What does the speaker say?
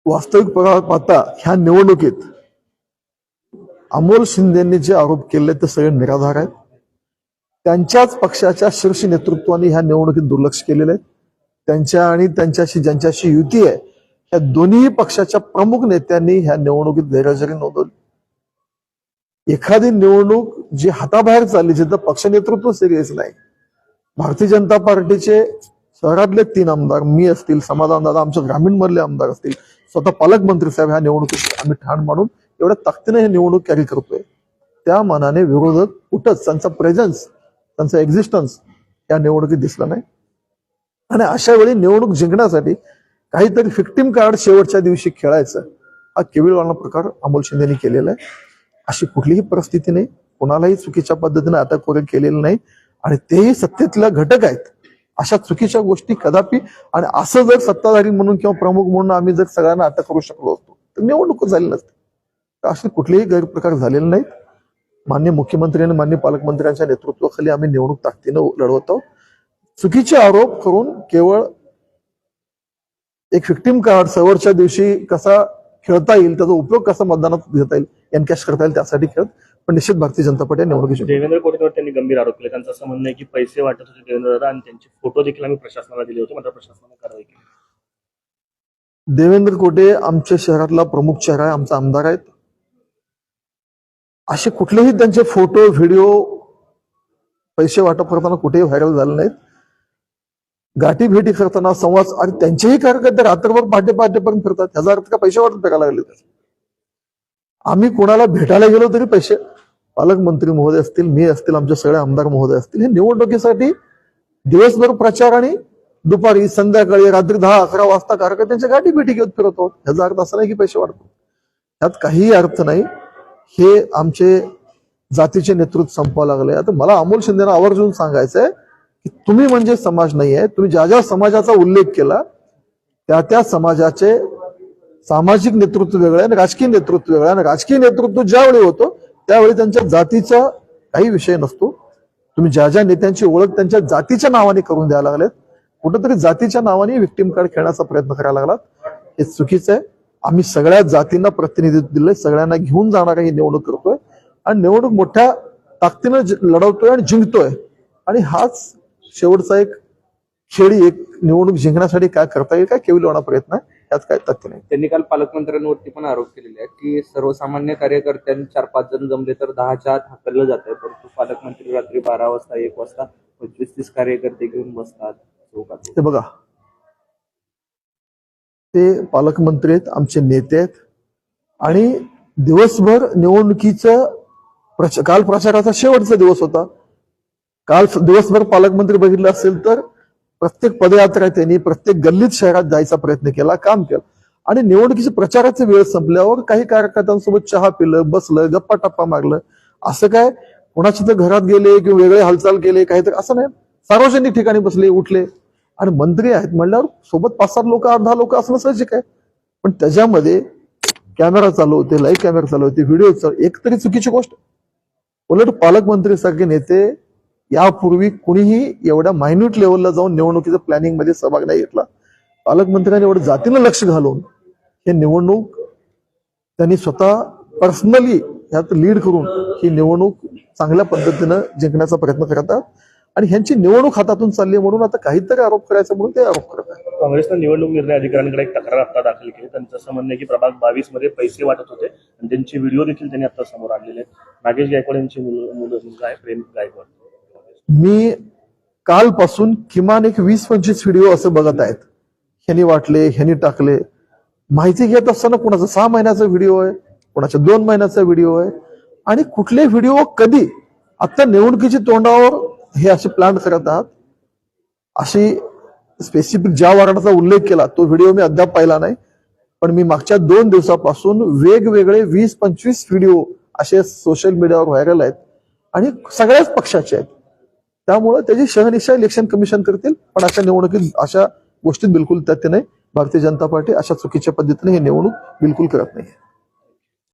वास्तविक पाहता ह्या निवडणुकीत अमोल शिंदेंनी जे आरोप केले ते सगळे निराधार आहेत. त्यांच्याच पक्षाच्या शीर्ष नेतृत्वाने ह्या निवडणुकीत दुर्लक्ष केलेलं आहे. त्यांच्या आणि त्यांच्याशी ज्यांच्याशी युती आहे या दोन्ही पक्षाच्या प्रमुख नेत्यांनी ह्या निवडणुकीत गैरहजेरी नोंदवली. एखादी निवडणूक जी हाताबाहेर चालली जिथं पक्ष नेतृत्व सिरियस नाही. भारतीय जनता पार्टीचे शहरातले 3 आमदार मी असतील, समाधान दादा आमच्या ग्रामीण मधले आमदार असतील, स्वतः पालकमंत्री साहेब ह्या निवडणुकीत आम्ही ठाण मांडून एवढ्या ताकदीने हे निवडणूक कॅरी करतोय. त्या मानाने विरोधक कुठंच त्यांचा प्रेझेन्स त्यांचा एक्झिस्टन्स या निवडणुकीत दिसला नाही. आणि अशा वेळी निवडणूक जिंकण्यासाठी काहीतरी फिक्टिम कार्ड शेवटच्या दिवशी खेळायचं हा केविलवाणा प्रकार अमोल शिंदेनी केलेला आहे. अशी कुठलीही परिस्थिती नाही. कोणालाही चुकीच्या पद्धतीने अटक वगैरे केलेलं नाही आणि तेही सत्तेतल्या घटक आहेत. अशा चुकीच्या गोष्टी कदापि आणि असं जर सत्ताधारी म्हणून किंवा प्रमुख म्हणून आम्ही जर सगळ्यांना अटक करू शकलो असतो तर निवडणूक झाली नसते. असे कुठलेही गैरप्रकार झालेले नाहीत. माननीय मुख्यमंत्री आणि माननीय पालकमंत्र्यांच्या नेतृत्वाखाली आम्ही निवडणूक ताकदीनं लढवत आहोत. चुकीचे आरोप करून केवळ एक फिक्टिम कार्ड शेवटच्या दिवशी कसा खेळता येईल त्याचा उपयोग कसा मतदानात घेता येईल एनकॅश करता येईल त्यासाठी खेळत. पण निश्चित भारतीय जनता पार्टी निवडणुकीची देवेंद्र कोटेवर त्यांनी गंभीर आरोप केले. त्यांचं असं म्हणणं आहे की पैसे वाटत होते देवेंद्र दादा आणि त्यांचे फोटो देखील आम्ही प्रशासनाला दिले होते मात्र प्रशासनाने कारवाई केली. देवेंद्र कोटे आमच्या शहरातला प्रमुख चेहरा आहे, आमचा आमदार आहेत. असे कुठलेही त्यांचे फोटो व्हिडिओ पैसे वाटप करताना कुठेही व्हायरल झाले नाहीत. गाठी भेटी करताना संवाद आणि त्यांचेही कार्यकर्ते रात्रभर पहाटेपर्यंत फिरतात. ह्याचा अर्थ का पैसे वाटप करायला लागले. आम्ही कोणाला भेटायला गेलो तरी पैसे पालकमंत्री महोदय असतील, मी असतील, आमचे सगळे आमदार महोदय असतील हे निवडणुकीसाठी दिवसभर प्रचार आणि दुपारी संध्याकाळी रात्री 10-11 वाजता कार्यकर्त्यांच्या गाठी भेटी घेऊन फिरत आहोत. ह्याचा अर्थ असा नाही की पैसे वाटतो. ह्यात काहीही अर्थ नाही. हे आमचे जातीचे नेतृत्व संपवावं लागले. आता मला अमोल शिंदेना आवर्जून सांगायचंय की तुम्ही म्हणजे समाज नाही आहे. तुम्ही ज्या ज्या समाजाचा उल्लेख केला त्या समाजाचे सामाजिक नेतृत्व वेगळं आणि राजकीय नेतृत्व वेगळं आणि राजकीय नेतृत्व ज्यावेळी होतो त्यावेळी त्यांच्या जातीचा काही विषय नसतो. तुम्ही ज्या ज्या नेत्यांची ओळख त्यांच्या जातीच्या नावाने करून द्यायला लागलेत. कुठंतरी जातीच्या नावाने विक्टिम कार्ड खेळण्याचा प्रयत्न करायला लागलात. हे चुकीचं आहे. आम्ही सगळ्या जातींना प्रतिनिधित्व दिलंय. सगळ्यांना घेऊन जाणारा ही निवडणूक करतोय आणि निवडणूक मोठ्या ताकदीनं लढवतोय आणि जिंकतोय. आणि हाच शेवटचा एक खेळी एक निवडणूक जिंकण्यासाठी काय करता येईल काय केविलवाणा प्रयत्न आहे. यात काय तथ्य नाही. त्यांनी काल पालकमंत्र्यांवरती पण आरोप केलेले आहेत की सर्वसामान्य कार्यकर्त्यांनी 4-5 जण जमले तर 10च्या आत हाकललं जात आहे. परंतु पालकमंत्री रात्री 12 वाजता 1 वाजता 25-30 कार्यकर्ते घेऊन बसतात. ते बघा ते पालकमंत्री आहेत, आमचे नेते आहेत आणि दिवसभर निवडणुकीचं काल प्रचाराचा शेवटचा दिवस होता. काल दिवसभर पालकमंत्री बघितलं असेल तर प्रत्येक पदयात्रा त्यांनी प्रत्येक गल्लीत शहरात जायचा प्रयत्न केला, काम केलं. आणि निवडणुकीची प्रचाराचा वेळ संपल्यावर काही कार्यकर्त्यांसोबत चहा पिलं, बसलं, गप्पा टप्पा मारलं. असं काय कोणाच्या तर घरात गेले किंवा वेगळे हालचाल केले काहीतरी असं नाही. सार्वजनिक ठिकाणी बसले, उठले आणि मंत्री आहेत म्हणल्यावर सोबत 5-7 लोक 8-10 लोक असणं साहजिक आहे. पण त्याच्यामध्ये कॅमेरा चालू होते, लाईव्ह कॅमेरा चालू होते, व्हिडिओ चालू, एक तरी चुकीची गोष्ट. उलट पालकमंत्री सारखे नेते यापूर्वी कुणीही एवढ्या मायन्यूट लेवलला जाऊन निवडणुकीच्या प्लॅनिंग मध्ये सहभाग नाही घेतला. पालकमंत्र्यांनी एवढं जातीनं लक्ष घालून हे निवडणूक त्यांनी स्वतः पर्सनली ह्यात लीड करून ही निवडणूक चांगल्या पद्धतीनं जिंकण्याचा प्रयत्न करतात. आणि ह्यांची निवडणूक हातातून चालली म्हणून आता काहीतरी आरोप करायचा म्हणून ते आरोप करत आहेत. काँग्रेसनं निवडणूक निर्णय अधिकाऱ्यांकडे एक तक्रार आता दाखल केली. त्यांचं असं म्हणणं आहे की प्रभाग 22 मध्ये पैसे वाटत होते आणि त्यांचे व्हिडिओ देखील त्यांनी आता समोर आणलेले आहेत. नागेश गायकवाड यांची मुलगा आहे प्रेम गायकवाड. मी कालपासून किमान एक 20-25 व्हिडिओ असं बघत आहेत. ह्यांनी वाटले, ह्यांनी टाकले. माहिती घेत असताना कोणाचा 6 महिन्याचा व्हिडिओ आहे, कोणाच्या 2 महिन्याचा व्हिडिओ आहे आणि कुठले व्हिडिओ कधी आता निवडणुकीच्या तोंडावर हे असे प्लॅन करत आहात. अशी स्पेसिफिक ज्या वारणाचा उल्लेख केला तो व्हिडिओ मी अद्याप पाहिला नाही. पण मी मागच्या 2 दिवसापासून वेगवेगळे 20-25 व्हिडिओ असे सोशल मीडियावर व्हायरल आहेत आणि सगळ्याच पक्षाचे आहेत. त्यामुळे त्याची शहनिशा इलेक्शन कमिशन करतील. पण अशा निवडणुकीत अशा गोष्टीत बिलकुल तथ्य नाही. भारतीय जनता पार्टी अशा चुकीच्या पद्धतीने ही निवडणूक बिलकुल करत नाही.